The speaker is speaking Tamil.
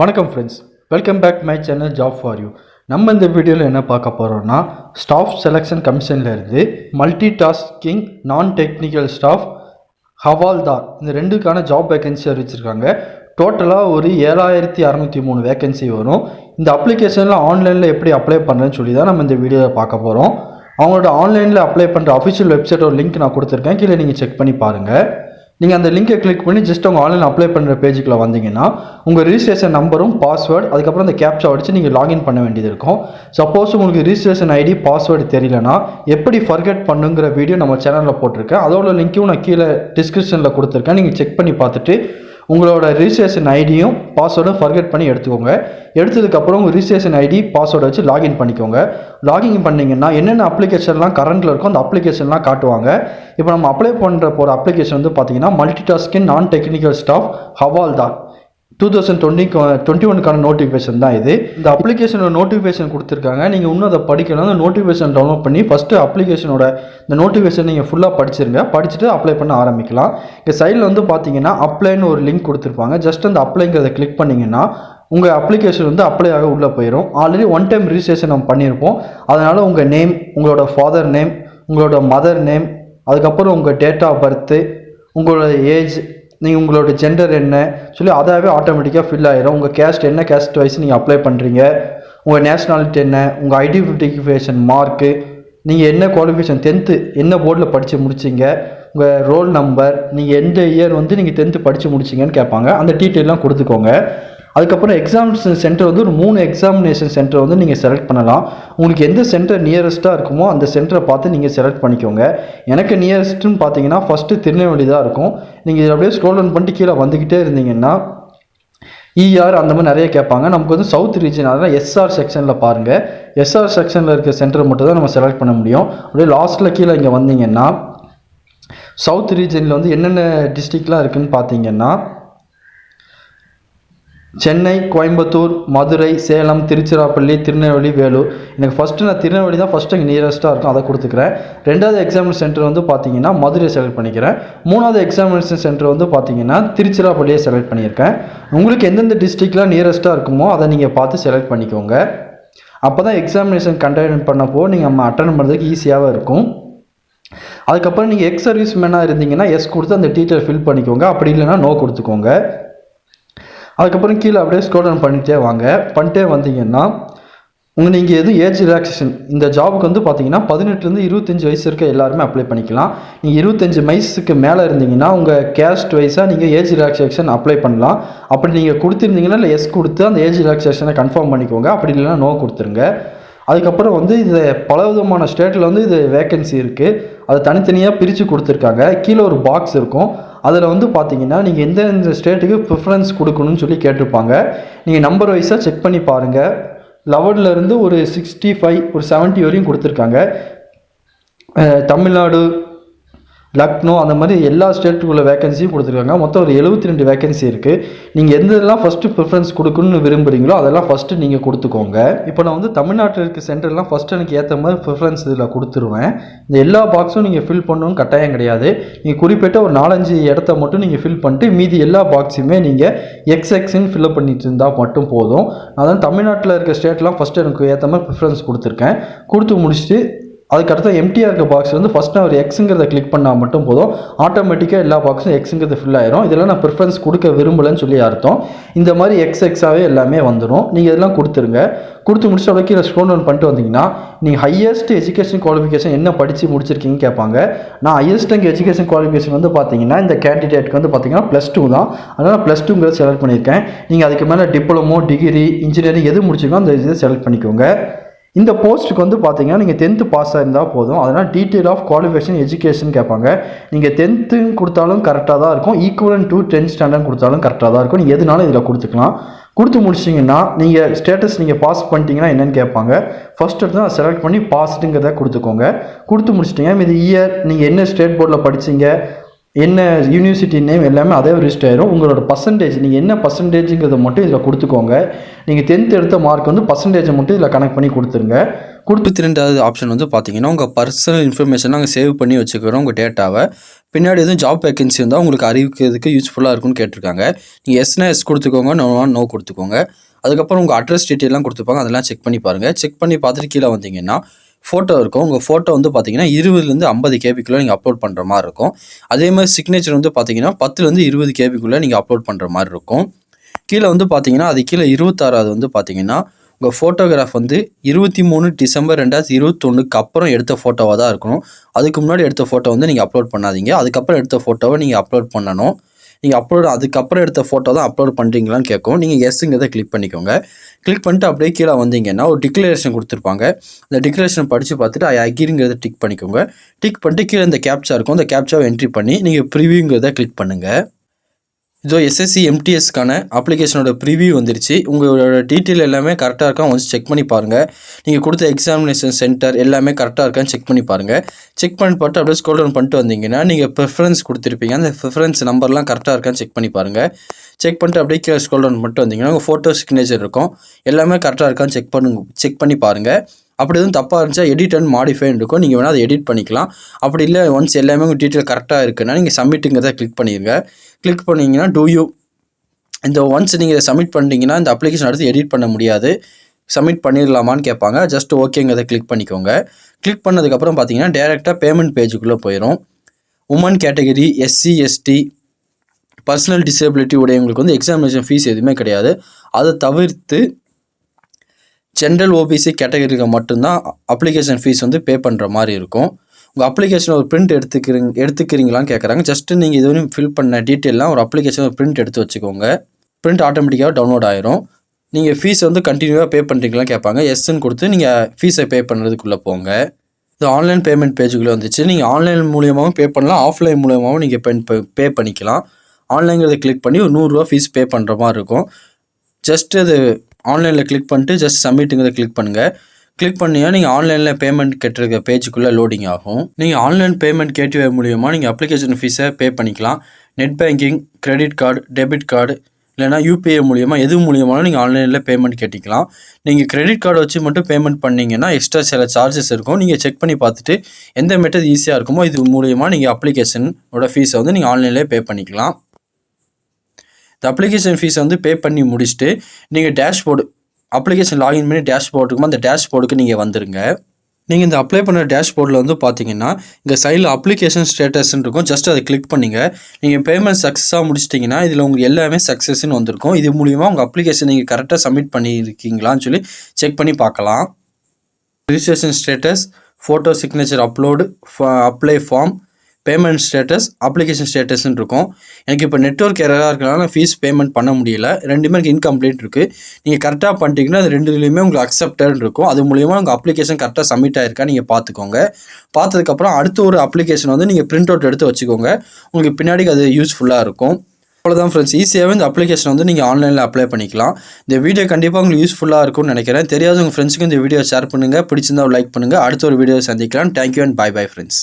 வணக்கம் friends, welcome back my channel job for you. நம்ம இந்த வீடியோவில் என்ன பார்க்க போகிறோம்னா, ஸ்டாஃப் செலெக்ஷன் கமிஷன்லேருந்து multi tasking non technical staff ஹவால்தார் இந்த ரெண்டுக்கான ஜாப் வேகன்சி அறிவிச்சிருக்காங்க. டோட்டலாக ஒரு 7603 வேகன்சி வரும். இந்த அப்ளிகேஷனில் ஆன்லைனில் எப்படி அப்ளை பண்ணுறேன்னு சொல்லி தான் நம்ம இந்த வீடியோவில் பார்க்க போகிறோம். அவங்களோட ஆன்லைனில் அப்ளை பண்ணுற அஃபிஷியல் வெப்சைட்டோட லிங்க் நான் கொடுத்துருக்கேன், கீழே நீங்கள் செக் பண்ணி பாருங்கள். நீங்கள் அந்த லிங்கை கிளிக் பண்ணி ஜஸ்ட் உங்கள் ஆன்லைன் அப்ளை பண்ணுற பேஜுக்குள்ளே வந்தீங்கன்னா உங்கள் ரிஜிஸ்ட்ரேஷன் நம்பரும் பாஸ்வேர்டு அதுக்கப்புறம் அந்த கேப்சா அடித்து நீங்கள் லாகின் பண்ண வேண்டியது இருக்கும். சப்போஸ் உங்களுக்கு ரிஜிஸ்ட்ரேஷன் ஐடி பாஸ்வேர்டு தெரியலனா எப்படி ஃபர்கெட் பண்ணுங்கிற வீடியோ நம்ம சேனலில் போட்டிருக்கேன். அதோட லிங்க்கும் நான் கீழே டிஸ்கிரிப்ஷனில் கொடுத்துருக்கேன். நீங்கள் செக் பண்ணி பார்த்துட்டு உங்களோட ரிஜிஸ்ட்ரேஷன் ஐடியும் பாஸ்வேர்டும் ஃபர்கெட் பண்ணி எடுத்துக்கோங்க. எடுத்ததுக்கப்புறம் உங்கள் ரிஜிஸ்ட்ரேஷன் ஐடி பாஸ்வேர்டை வச்சு லாகின் பண்ணிக்கோங்க. லாகின் பண்ணிங்கன்னா என்னென்ன அப்ளிகேஷன்லாம் கரண்டில் இருக்கோ அந்த அப்ளிகேஷன்லாம் காட்டுவாங்க. இப்போ நம்ம அப்ளை பண்ணுற போகிற அப்ளிகேஷன் வந்து பார்த்தீங்கன்னா multi tasking non technical staff ஹவால்தார் 2021க்கான notification தான் இது. இந்த அப்ளிகேஷனோட நோட்டிஃபிகேஷன் கொடுத்துருக்காங்க. நீங்கள் இன்னும் அதை படிக்கலாம். அந்த நோட்டிஃபிகேஷன் டவுன்லோட் பண்ணி ஃபஸ்ட்டு அப்ளிகேஷனோட இந்த நோட்டிஃபிகேஷன் நீங்கள் ஃபுல்லாக படிச்சிருங்க. படிச்சுட்டு அப்ளை பண்ண ஆரம்பிக்கலாம். இங்கே சைடில் வந்து பார்த்தீங்கன்னா அப்ளைன்னு ஒரு லிங்க் கொடுத்துருப்பாங்க. ஜஸ்ட் அந்த அப்ளைங்கிறத கிளிக் பண்ணிங்கன்னா உங்கள் அப்ளிகேஷன் வந்து அப்ளை ஆக உள்ளே போயிடும். ஆல்ரெடி ஒன் டைம் ரிஜிஸ்ட்ரேஷன் நம்ம பண்ணியிருப்போம். அதனால் உங்கள் நேம், உங்களோட ஃபாதர் நேம், உங்களோட மதர் நேம், அதுக்கப்புறம் உங்கள் டேட் ஆஃப் பர்த்து, உங்களோட ஏஜ், நீங்கள் உங்களோட ஜெண்டர் என்ன சொல்லி அதாவே ஆட்டோமேட்டிக்காக ஃபில் ஆகிடும். உங்கள் கேஸ்ட் என்ன, கேஸ்ட் வைஸ் நீங்கள் அப்ளை பண்ணுறீங்க, உங்கள் நேஷ்னாலிட்டி என்ன, உங்கள் ஐடென்டிஃபிகேஷன் மார்க்கு, நீங்கள் என்ன குவாலிஃபிகேஷன் 10th என்ன போர்டில் படித்து முடிச்சிங்க, உங்கள் ரோல் நம்பர், நீங்கள் எந்த இயர் வந்து நீங்கள் 10th படித்து முடிச்சிங்கன்னு கேட்பாங்க. அந்த டீட்டெயிலாம் கொடுத்துக்கோங்க. அதுக்கப்புறம் எக்ஸாம்ஸ் சென்டர் வந்து ஒரு 3 எக்ஸாமினேஷன் சென்டர் வந்து நீங்கள் செலக்ட் பண்ணலாம். உங்களுக்கு எந்த சென்டர் நியரஸ்ட்டாக இருக்குமோ அந்த சென்டரை பார்த்து நீங்கள் செலக்ட் பண்ணிக்கோங்க. எனக்கு நியரஸ்ட்டுன்னு பார்த்தீங்கன்னா ஃபஸ்ட்டு திருநெல்வேலி தான் இருக்கும். நீங்கள் இதில் அப்படியே ஸ்க்ரோல் டவுன் பண்ணிட்டு கீழே வந்துக்கிட்டே இருந்தீங்கன்னா இஆர் அந்த மாதிரி நிறைய கேட்பாங்க. நமக்கு வந்து சவுத் ரீஜன், அதனால் எஸ்ஆர் செக்ஷனில் பாருங்கள். எஸ்ஆர் செக்ஷனில் இருக்க சென்டரை மட்டும் தான் நம்ம செலக்ட் பண்ண முடியும். அப்படியே லாஸ்ட்டில் கீழே இங்கே வந்தீங்கன்னா சவுத் ரீஜனில் வந்து என்னென்ன டிஸ்ட்ரிக்ட்லாம் இருக்குதுன்னு பார்த்தீங்கன்னா சென்னை, கோயம்புத்தூர், மதுரை, சேலம், திருச்சிராப்பள்ளி, திருநெல்வேலி, வேலூர். எனக்கு ஃபஸ்ட்டு நான் திருநெல்வேலி தான் ஃபஸ்ட்டு இங்கே நியரஸ்ட்டாக இருக்கும், அதை கொடுத்துக்கிறேன். ரெண்டாவது எக்ஸாமினேஷன் சென்டர் வந்து பார்த்தீங்கன்னா மதுரை செலக்ட் பண்ணிக்கிறேன். மூணாவது எக்ஸாமினேஷன் சென்டர் வந்து பார்த்தீங்கன்னா திருச்சிராப்பள்ளியை செலக்ட் பண்ணியிருக்கேன். உங்களுக்கு எந்தெந்த டிஸ்ட்ரிக்ட்லாம் நியரஸ்ட்டாக இருக்குமோ அதை நீங்கள் பார்த்து செலக்ட் பண்ணிக்கோங்க. அப்போ தான் எக்ஸாமினேஷன் கண்டக்ட் பண்ணப்போ நீங்கள் நம்ம அட்டன் பண்ணுறதுக்கு ஈஸியாக இருக்கும். அதுக்கப்புறம் நீங்கள் எக்ஸ் சர்வீஸ் மேனாக இருந்தீங்கன்னா எஸ் கொடுத்து அந்த டீட்டெயில் ஃபில் பண்ணிக்கோங்க. அப்படி இல்லைன்னா நோ கொடுத்துக்கோங்க. அதுக்கப்புறம் கீழே அப்படியே ஸ்க்ரோல் டவுன் பண்ணிட்டே வந்தீங்கன்னா நீங்கள் எதுவும் ஏஜ் ரிலாக்ஸேஷன் இந்த ஜாபுக்கு வந்து பார்த்தீங்கன்னா 18லேருந்து 25 வயசு இருக்க எல்லாருமே அப்ளை பண்ணிக்கலாம். நீங்கள் 25 வயசுக்கு மேலே இருந்தீங்கன்னா உங்கள் கேஸ்ட் வைஸாக நீங்கள் ஏஜ் ரிலாக்ஸேஷன் அப்ளை பண்ணலாம். அப்படி நீங்கள் கொடுத்துருந்தீங்கன்னா இல்லை எஸ் கொடுத்து அந்த ஏஜ் ரிலாக்ஸேஷனை கன்ஃபார்ம் பண்ணிக்கோங்க. அப்படி இல்லைன்னா நோ கொடுத்துருங்க. அதுக்கப்புறம் வந்து இது பல விதமான ஸ்டேட்டில் வந்து இது வேக்கன்சி இருக்குது. அதை தனித்தனியாக பிரித்து கொடுத்துருக்காங்க. கீழே ஒரு பாக்ஸ் இருக்கும். அதில் வந்து பார்த்தீங்கன்னா நீங்கள் எந்தெந்த ஸ்டேட்டுக்கு ப்ரிஃபரன்ஸ் கொடுக்கணும்னு சொல்லி கேட்டிருப்பாங்க. நீங்கள் நம்பர் வைஸாக செக் பண்ணி பாருங்கள். 11லேருந்து ஒரு 65 ஒரு 70 வரையும் கொடுத்துருக்காங்க. தமிழ்நாடு, லக்னோ அந்த மாதிரி எல்லா ஸ்டேட்டுக்குள்ள வேகன்சியும் கொடுத்துருக்காங்க. மொத்தம் ஒரு 72 வேகன்சி இருக்குது. நீங்கள் எந்தெல்லாம் ஃபஸ்ட்டு ப்ரிஃபரன்ஸ் கொடுக்கணும்னு விரும்புகிறீங்களோ அதெல்லாம் ஃபஸ்ட்டு நீங்கள் கொடுத்துக்கோங்க. இப்போ நான் வந்து தமிழ்நாட்டில் இருக்க சென்டர்லாம் ஃபஸ்ட்டு எனக்கு ஏற்ற மாதிரி ப்ரிஃபரன்ஸ் இதில் கொடுத்துருவேன். இந்த எல்லா பாக்ஸும் நீங்கள் ஃபில் பண்ணணும்னு கட்டாயம் கிடையாது. நீங்கள் குறிப்பிட்ட ஒரு 4-5 இடத்த மட்டும் நீங்கள் ஃபில் பண்ணிட்டு மீதி எல்லா பாக்ஸுமே நீங்கள் எக்ஸ்ன்னு ஃபில்அப் பண்ணிட்டு இருந்தால் மட்டும் போதும். அதான் தமிழ்நாட்டில் இருக்க ஸ்டேட்லாம் ஃபஸ்ட்டு எனக்கு ஏற்ற மாதிரி ப்ரிஃபரன்ஸ் கொடுத்துருக்கேன். கொடுத்து முடிச்சுட்டு அதுக்கடுத்து எம்டிஆர் இருக்க பாக்ஸ் வந்து ஃபஸ்ட்டு நான் ஒரு எக்ஸுங்கிறத கிளிக் பண்ணால் மட்டும் போதும். ஆட்டோமேட்டிக்காக எல்லா பாக்ஸும் எக்ஸுங்கிறது ஃபில் ஆயிரும். இதெல்லாம் நான் ப்ரிஃபரன்ஸ் கொடுக்க விரும்பலைன்னு சொல்லி அர்த்தம். இந்த மாதிரி எக்ஸாகவே எல்லாமே வந்துடும். நீங்கள் இதெல்லாம் கொடுத்துருங்க. கொடுத்து முடிச்சு அப்படியே கீழே ஸ்க்ரோல் டவுன் பண்ணிட்டு வந்தீங்கன்னா நீங்கள் ஹையஸ்ட் எஜுகேஷன் குவாலிஃபிகேஷன் என்ன படித்து முடிச்சிருக்கீங்கன்னு கேட்பாங்க. நான் ஹையஸ்ட் எஜுகேஷன் குவாலிஃபிகேஷன் வந்து பார்த்தீங்கன்னா இந்த கேண்டிடேட்டுக்கு வந்து பார்த்தீங்கன்னா +2 தான். அதனால் +2ங்கிறத செலக்ட் பண்ணியிருக்கேன். நீங்கள் அதுக்கு மேலே டிப்ளமோ, டிகிரி, இன்ஜினியரிங் எது முடிச்சிருக்கோ அந்த இதை செலக்ட் பண்ணிக்கோங்க. இந்த போஸ்ட்டுக்கு வந்து பார்த்தீங்கன்னா நீங்கள் 10th பாஸ் ஆகிருந்தால் போதும். அதனால் டீட்டெயில் ஆஃப் குவாலிஃபிகேஷன் எஜுகேஷன் கேட்பாங்க. நீங்கள் 10th கொடுத்தாலும் கரெக்டாக தான் இருக்கும். ஈக்குவலன்ட் டு 10th ஸ்டாண்டர்ட் கொடுத்தாலும் கரெக்டாக தான் இருக்கும். நீங்கள் எதுனாலும் இதில் கொடுத்துக்கலாம். கொடுத்து முடிச்சிங்கன்னா நீங்கள் ஸ்டேட்டஸ் நீங்கள் பாஸ் பண்ணிட்டீங்கன்னா என்னென்னு கேட்பாங்க. ஃபஸ்ட் எடுத்து நான் செலக்ட் பண்ணி பாஸ்டுங்கிறத கொடுத்துக்கோங்க. கொடுத்து முடிச்சிட்டிங்க. இது இயர் நீங்கள் என்ன ஸ்டேட் போர்டில் படிச்சிங்க, என்ன யூனிவர்சிட்டி நேம் எல்லாமே அதே ரிஜிஸ்டர் ஆயிரும். உங்களோட பர்சன்டேஜ் நீங்கள் என்ன பர்சன்டேஜுங்கிறத மட்டும் இதில் கொடுத்துக்கோங்க. நீங்கள் 10th எடுத்த மார்க் வந்து பர்சன்டேஜை மட்டும் இதில் கனெக்ட் பண்ணி கொடுத்துருங்க. 22வது ஆப்ஷன் வந்து பார்த்தீங்கன்னா உங்கள் பர்சனல் இன்ஃபர்மேஷன் நாங்கள் சேவ் பண்ணி வச்சுக்கிறோம் உங்கள் டேட்டாவை. பின்னாடி எதுவும் ஜாப் வேகன்சி இருந்தால் உங்களுக்கு அறிவிக்கிறதுக்கு யூஸ்ஃபுல்லாக இருக்கும்னு கேட்டிருக்காங்க. நீங்கள் எஸ்னா எஸ் கொடுத்துக்கோங்க, நோ கொடுத்துக்கோங்க. அதுக்கப்புறம் உங்கள் அட்ரஸ் டீட்டெயிலாம் கொடுத்துப்பாங்க, அதெல்லாம் செக் பண்ணி பாருங்கள். செக் பண்ணி பார்த்துட்டு கீழே வந்தீங்கன்னா ஃபோட்டோ இருக்கும். உங்கள் ஃபோட்டோ வந்து பார்த்தீங்கன்னா 20லேருந்து 50 கேபிக்குள்ளே நீங்கள் அப்லோட் பண்ணுற மாதிரி இருக்கும். அதே மாதிரி சிக்னேச்சர் வந்து பார்த்தீங்கன்னா 10லேருந்து 20 கேபிக்குள்ளே நீங்கள் அப்லோட் பண்ணுற மாதிரி இருக்கும். கீழே வந்து பார்த்தீங்கன்னா அது கீழே 26வது வந்து பார்த்தீங்கன்னா உங்கள் ஃபோட்டோகிராஃப் வந்து 23 டிசம்பர் 2021க்கு அப்புறம் எடுத்த ஃபோட்டோவாக தான் இருக்கணும். அதுக்கு முன்னாடி எடுத்த ஃபோட்டோ வந்து நீங்கள் அப்லோட் பண்ணாதீங்க. அதுக்கப்புறம் எடுத்த ஃபோட்டோவை நீங்கள் அப்லோட் பண்ணணும். நீங்கள் அதுக்கப்புறம் எடுத்த ஃபோட்டோ தான் அப்லோட் பண்ணுறீங்களான்னு கேட்கும். நீங்கள் எஸ்ங்கிறத கிளிக் பண்ணிக்கோங்க. கிளிக் பண்ணிட்டு அப்படியே கீழே வந்தீங்கன்னா ஒரு டிக்ளரேஷன் கொடுத்துருப்பாங்க. அந்த டிக்ளரேஷன் படித்து பார்த்துட்டு ஐ அக்ரிங்கிறத டிக் பண்ணிக்கோங்க. டிக் பண்ணிட்டு கீழே இந்த கேப்ச்சா இருக்கும். அந்த கேப்ச்சாவை என்ட்ரி பண்ணி நீங்கள் ப்ரிவியூங்கிறத கிளிக் பண்ணுங்கள். இதோ SSC MTSக்கான அப்ளிகேஷனோட ப்ரிவியூ வந்துருச்சு. உங்களோட டீட்டெயில் எல்லாமே கரெக்டாக இருக்கா வந்து செக் பண்ணி பாருங்கள். நீங்கள் கொடுத்த எக்ஸாமினேஷன் சென்டர் எல்லாமே கரெக்டாக இருக்கான்னு செக் பண்ணி பாருங்கள். செக் பண்ணி பார்த்து அப்படியே ஸ்க்ரோல் டவுன் பண்ணிட்டு வந்தீங்கன்னா நீங்கள் ப்ரிஃபரன்ஸ் கொடுத்துருப்பீங்க. அந்த ப்ரிஃபரன்ஸ் நம்பர்லாம் கரெக்டாக இருக்கான்னு செக் பண்ணி பாருங்கள். செக் பண்ணிட்டு அப்படியே கீழே ஸ்க்ரோல் டவுன் பண்ணிட்டு வந்தீங்கன்னா உங்கள் ஃபோட்டோ சிக்னேச்சர் இருக்கும். எல்லாமே கரெக்டாக இருக்கான்னு செக் பண்ணி பாருங்கள். அப்படி எதுவும் தப்பாக இருந்துச்சா எடிட் அண்ட் மாடிஃபைன்னு இருக்கும். நீங்கள் வேணால் அதை எடிட் பண்ணிக்கலாம். அப்படி இல்லை ஒன்ஸ் எல்லாமே உங்கள் டீட்டெயில் கரெக்டாக இருக்குன்னா நீங்கள் சப்மிட்டுங்கிறத கிளிக் பண்ணிடுங்க. கிளிக் பண்ணிங்கன்னா இந்த ஒன்ஸ் நீங்கள் இதை சப்மிட் பண்ணிட்டீங்கன்னா இந்த அப்ளிகேஷன் அடுத்து எடிட் பண்ண முடியாது. சப்மிட் பண்ணிடலாமான்னு கேட்பாங்க. ஜஸ்ட் ஓகேங்கிறத கிளிக் பண்ணிக்கோங்க. கிளிக் பண்ணதுக்கப்புறம் பார்த்தீங்கன்னா டேரெக்டாக பேமெண்ட் பேஜுக்குள்ளே போயிடும். Women category, SC ST, personal disability உடையவங்களுக்கு வந்து எக்ஸாமினேஷன் ஃபீஸ் எதுவுமே கிடையாது. அதை தவிர்த்து ஜென்ரல் OBC கேட்டகரிக்கு மட்டும்தான் அப்ளிகேஷன் ஃபீஸ் வந்து பே பண்ணுற மாதிரி இருக்கும். உங்கள் அப்ளிகேஷன் ஒரு பிரிண்ட் எடுத்துக்கிறீங்களான்னு கேட்குறாங்க. ஜஸ்ட்டு நீங்கள் இதுவரையும் ஃபில் பண்ண டீட்டெயிலாம் ஒரு அப்ளிகேஷன் ஒரு பிரிண்ட் எடுத்து வச்சுக்கோங்க. பிரிண்ட் ஆட்டோமேட்டிக்காக டவுன்லோட் ஆயிரும். நீங்கள் ஃபீஸ் வந்து கண்டினியூவாக பே பண்ணுறீங்களான்னு கேட்பாங்க. எஸ்ன்னு கொடுத்து நீங்கள் ஃபீஸை பே பண்ணுறதுக்குள்ளே போங்க. இது ஆன்லைன் பேமெண்ட் பேஜுக்குள்ளே வந்துச்சு. நீங்கள் ஆன்லைன் மூலியமாகவும் பே பண்ணலாம், ஆஃப்லைன் மூலியமாகவும் நீங்கள் பே பண்ணிக்கலாம். ஆன்லைன்கிறத கிளிக் பண்ணி ஒரு 100 ரூபா ஃபீஸ் பே பண்ணுற மாதிரி இருக்கும். ஜஸ்ட் அது ஆன்லைனில் கிளிக் பண்ணிட்டு ஜஸ்ட் சப்மிட்டுங்கிறத கிளிக் பண்ணுங்கள். கிளிக் பண்ணியா நீங்கள் ஆன்லைனில் பேமெண்ட் கட்டுற பேஜுக்குள்ளே லோடிங் ஆகும். நீங்கள் ஆன்லைன் பேமெண்ட் கேட்வே மூலியமாக நீங்கள் அப்ளிகேஷன் ஃபீஸை பே பண்ணிக்கலாம். Net banking, credit card, debit card இல்லைனா UPI மூலியமாக எது மூலியமாலும் நீங்கள் ஆன்லைனில் பேமெண்ட் கேட்டிக்கலாம். நீங்கள் கிரெடிட் கார்டு வச்சு மட்டும் பேமெண்ட் பண்ணிங்கன்னா எக்ஸ்ட்ரா சில சார்ஜஸ் இருக்கும். நீங்கள் செக் பண்ணி பார்த்துட்டு எந்த மெத்தட் ஈஸியாக இருக்குமோ இது மூலியமாக நீங்கள் அப்ளிகேஷனோட ஃபீஸை வந்து நீங்கள் ஆன்லைன்லேயே பே பண்ணிக்கலாம். இந்த அப்ளிகேஷன் ஃபீஸை வந்து பே பண்ணி முடிச்சுட்டு நீங்கள் டேஷ்போர்டு அப்ளிகேஷன் லாகின் பண்ணி டேஷ்போர்டு இருக்குமோ அந்த டேஷ்போர்டுக்கு நீங்கள் வந்துடுங்க. நீங்கள் இந்த அப்ளை பண்ண டேஷ்போர்டில் வந்து பார்த்தீங்கன்னா இங்கே சைடில் அப்ளிகேஷன் ஸ்டேட்டஸ்ன்னு இருக்கும். ஜஸ்ட் அதை கிளிக் பண்ணிங்க. நீங்கள் பேமெண்ட் சக்ஸஸாக முடிச்சிட்டிங்கன்னா இதில் உங்களுக்கு எல்லாமே சக்ஸஸ்ன்னு வந்திருக்கும். இது மூலிமா உங்கள் அப்ளிகேஷன் நீங்கள் கரெக்டாக சப்மிட் பண்ணியிருக்கீங்களான்னு சொல்லி செக் பண்ணி பார்க்கலாம். Registration status, photo signature upload, apply form, payment status, application ஸ்டேட்டஸ்ன்னு இருக்கும். எனக்கு இப்போ நெட்வொர்க் எரராக இருக்கிறனால ஃபீஸ் பேமெண்ட் பண்ண முடியல. ரெண்டுமே எனக்கு இன்கம்ப்ளீட் இருக்குது. நீங்கள் கரெக்டாக பண்ணிட்டீங்கன்னா அது ரெண்டுலேயுமே உங்களுக்கு அக்செப்டட்னு இருக்கும். அது மூலிமா உங்கள் அப்ளிகேஷன் கரெக்டாக சப்மிட் ஆகிருக்கா நீங்கள் பார்த்துக்கோங்க. பார்த்ததுக்கப்புறம் அடுத்த ஒரு அப்ளிகேஷன் வந்து நீங்கள் பிரிண்ட் அவுட் எடுத்து வச்சுக்கோங்க. உங்களுக்கு பின்னாடி அது யூஸ்ஃபுல்லாக இருக்கும். அவ்வளோதான் ஃப்ரெண்ட்ஸ், ஈஸியாகவே இந்த அப்ளிகேஷன் வந்து நீங்கள் ஆன்லைனில் அப்ளை பண்ணிக்கலாம். இந்த வீடியோ கண்டிப்பாக உங்களுக்கு யூஸ்ஃபுல்லாக இருக்கும்னு நினைக்கிறேன். தெரியாத உங்கள் ஃப்ரெண்ட்ஸுக்கு இந்த வீடியோ ஷேர் பண்ணுங்கள். பிடிச்சிருந்தா லைக் பண்ணுங்கள். அடுத்த ஒரு வீடியோ சந்திக்கலாம். Thank you and bye friends.